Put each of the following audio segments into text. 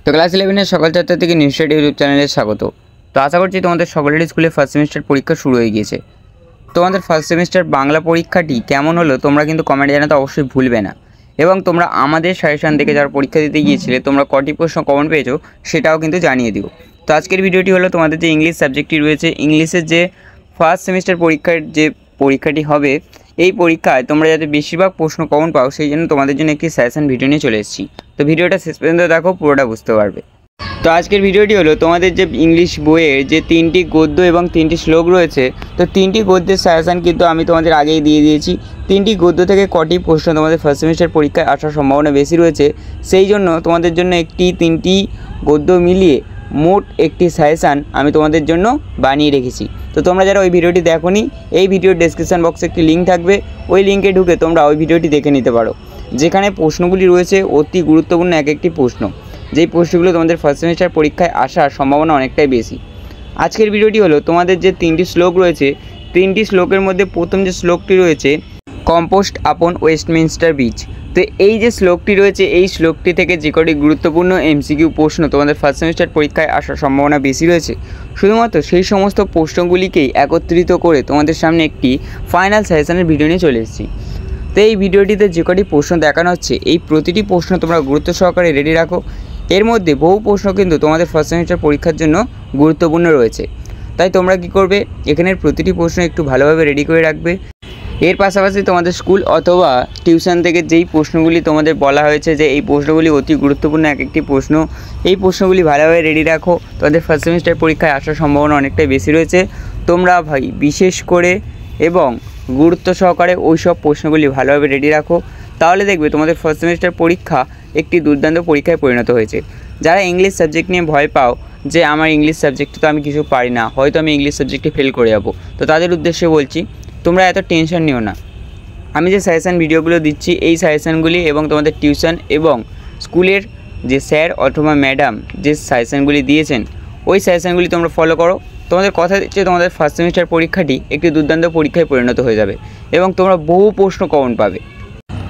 তো ক্লাস 11 সকল ছাত্রছাত্রীকে নিউজ স্টাডি ইউটিউব চ্যানেলে স্বাগত। তো আশা করছি তোমাদের সকলের স্কুলে ফার্স্ট সেমিস্টার পরীক্ষা শুরু হয়ে গিয়েছে। তোমাদের ফার্স্ট সেমিস্টার বাংলা পরীক্ষাটি কেমন হলো তোমরা কিন্তু কমেন্টে জানাতে অবশ্যই ভুলবে না। এবং তোমরা আমাদের সাজেশন দেখে যারা পরীক্ষা দিতে গিয়েছিলে তোমরা কটি প্রশ্ন কমন পেয়েছো সেটাও কিন্তু জানিয়ে দিও। তো আজকের ভিডিওটি হলো তোমাদের যে ইংলিশ সাবজেক্টটি রয়েছে, ইংলিশের যে ফার্স্ট সেমিস্টার পরীক্ষার যে পরীক্ষাটি হবে, এই পরীক্ষায় তোমরা যাতে বেশিরভাগ প্রশ্ন কমন পাও সেই জন্য তোমাদের জন্য একটি সাজেশন ভিডিও নিয়ে চলে এসেছি। তো ভিডিওটা শেষ পর্যন্ত দেখো, পুরোটা বুঝতে পারবে। তো আজকের ভিডিওটি হলো তোমাদের যে ইংলিশ বইয়ের যে 3টি গদ্য এবং 3টি শ্লোক রয়েছে, তো 3টি গদ্যের সাজেশন কিন্তু আমি তোমাদের আগেই দিয়ে দিয়েছি। 3টি গদ্য থেকে কটি প্রশ্ন তোমাদের ফার্স্ট সেমিস্টার পরীক্ষায় আসার সম্ভাবনা বেশি রয়েছে, সেই জন্য তোমাদের জন্য 3টি গদ্য মিলিয়ে মোট একটি সাজেশন আমি তোমাদের জন্য বানিয়ে রেখেছি। তো তোমরা যারা ওই ভিডিওটি দেখোনি, এই ভিডিওর ডেসক্রিপশন বক্সে একটি লিঙ্ক থাকবে, ওই লিঙ্কে ঢুকে তোমরা ওই ভিডিওটি দেখে নিতে পারো, যেখানে প্রশ্নগুলি রয়েছে অতি গুরুত্বপূর্ণ এক একটি প্রশ্ন, যেই প্রশ্নগুলো তোমাদের ফার্স্ট সেমিস্টার পরীক্ষায় আসার সম্ভাবনা অনেকটাই বেশি। আজকের ভিডিওটি হলো তোমাদের যে 3টি শ্লোক রয়েছে, 3টি শ্লোকের মধ্যে প্রথম যে শ্লোকটি রয়েছে কম্পোস্ট আপন ওয়েস্টমিনস্টার ব্রিজ। তো এই যে শ্লোকটি রয়েছে, এই শ্লোকটি থেকে যে কটি গুরুত্বপূর্ণ এমসিকিউ প্রশ্ন তোমাদের ফার্স্ট সেমিস্টার পরীক্ষায় আসার সম্ভাবনা বেশি রয়েছে, শুধুমাত্র সেই সমস্ত প্রশ্নগুলিকেই একত্রিত করে তোমাদের সামনে একটি ফাইনাল সাজেশনের ভিডিও নিয়ে চলে এসেছি। তো এই ভিডিওটিতে যে কটি প্রশ্ন দেখানো হচ্ছে, এই প্রতিটি প্রশ্ন তোমরা গুরুত্ব সহকারে রেডি রাখো। এর মধ্যে বহু প্রশ্ন কিন্তু তোমাদের ফার্স্ট সেমিস্টার পরীক্ষার জন্য গুরুত্বপূর্ণ রয়েছে, তাই তোমরা কি করবে, এখানের প্রতিটি প্রশ্ন একটু ভালোভাবে রেডি করে রাখবে। এর পাশাপাশি তোমাদের স্কুল অথবা টিউশন থেকে যেই প্রশ্নগুলি তোমাদের বলা হয়েছে যে এই প্রশ্নগুলি অতি গুরুত্বপূর্ণ এক একটি প্রশ্ন, এই প্রশ্নগুলি ভালোভাবে রেডি রাখো। তোমাদের ফার্স্ট সেমিস্টার পরীক্ষায় আসার সম্ভাবনা অনেকটাই বেশি রয়েছে। তোমরা ভাই বিশেষ করে এবং গুরুত্ব সহকারে ওই সব প্রশ্নগুলি ভালোভাবে রেডি রাখো, তাহলে দেখবে তোমাদের ফার্স্ট সেমিস্টার পরীক্ষা একটি দুর্দান্ত পরীক্ষায় পরিণত হয়েছে। যারা ইংলিশ সাবজেক্ট নিয়ে ভয় পাও যে আমার ইংলিশ সাবজেক্টে তো আমি কিছু পারি না, হয়তো আমি ইংলিশ সাবজেক্টে ফেল করে যাবো, তো তাদের উদ্দেশ্যে বলছি তোমরা এত টেনশন নিও না। আমি যে সাজেশন ভিডিওগুলো দিচ্ছি, এই সাজেশনগুলি এবং তোমাদের টিউশন এবং স্কুলের যে স্যার অথবা ম্যাডাম যে সাজেশনগুলি দিয়েছেন, ওই সাজেশনগুলি তোমরা ফলো করো। তোমাদের কথা দিচ্ছে তোমাদের ফার্স্ট সেমিস্টার পরীক্ষাটি একটি দুর্দান্ত পরীক্ষায় পরিণত হয়ে যাবে এবং তোমরা বহু প্রশ্ন কমন পাবে।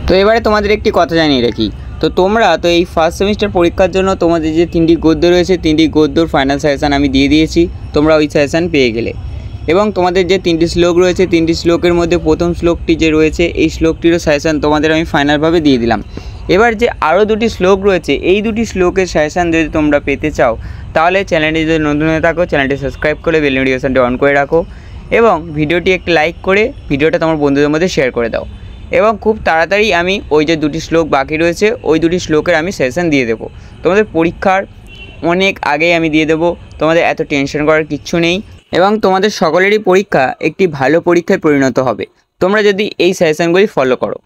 তো এবারে তোমাদের একটি কথা জানিয়ে রাখি, তো তোমরা তো এই ফার্স্ট সেমিস্টার পরীক্ষার জন্য তোমাদের যে 3টি গদ্য রয়েছে, 3টি গদ্যর ফাইনাল সাজেশন আমি দিয়ে দিয়েছি, তোমরা ওই সাজেশন পেয়ে গেলে। এবং তোমাদের যে 3টি শ্লোক রয়েছে, 3টি শ্লোকের মধ্যে প্রথম শ্লোকটি যে রয়েছে, এই শ্লোকটিরও সাজেশন তোমাদের আমি ফাইনালভাবে দিয়ে দিলাম। এবার যে আরও 2টি শ্লোক রয়েছে, এই 2টি শ্লোকের সাজেশন যদি তোমরা পেতে চাও, তাহলে চ্যানেলটি যদি নতুন হয়ে থাকো চ্যানেলটি সাবস্ক্রাইব করে বেল নোটিফিকেশনটি অন করে রাখো এবং ভিডিওটি একটি লাইক করে ভিডিওটা তোমার বন্ধুদের মধ্যে শেয়ার করে দাও। এবং খুব তাড়াতাড়ি আমি ওই যে 2টি শ্লোক বাকি রয়েছে, ওই 2টি শ্লোকের আমি সাজেশন দিয়ে দেবো। তোমাদের পরীক্ষার অনেক আগেই আমি দিয়ে দেবো, তোমাদের এত টেনশন করার কিচ্ছু নেই এবং তোমাদের সকলেরই পরীক্ষা একটি ভালো পরীক্ষায় পরিণত হবে তোমরা যদি এই সাজেশনগুলি ফলো করো।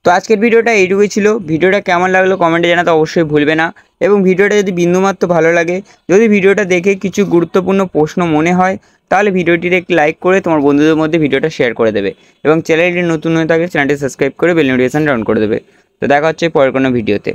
তো আজকের ভিডিওটা এইটুকুই ছিল। ভিডিওটা কেমন লাগলো কমেন্টে জানাতে অবশ্যই ভুলবে না এবং ভিডিওটা যদি বিন্দুমাত্র ভালো লাগে, যদি ভিডিওটা দেখে কিছু গুরুত্বপূর্ণ প্রশ্ন মনে হয়, তাহলে ভিডিওটিতে একটি লাইক করে তোমার বন্ধুদের মধ্যে ভিডিওটা শেয়ার করে দেবে এবং চ্যানেলটি নতুন হয়ে থাকলে চ্যানেলটি সাবস্ক্রাইব করে বেল নোটিফিকেশনটা অন করে দেবে। তো দেখা হচ্ছে পরের কোনো ভিডিওতে।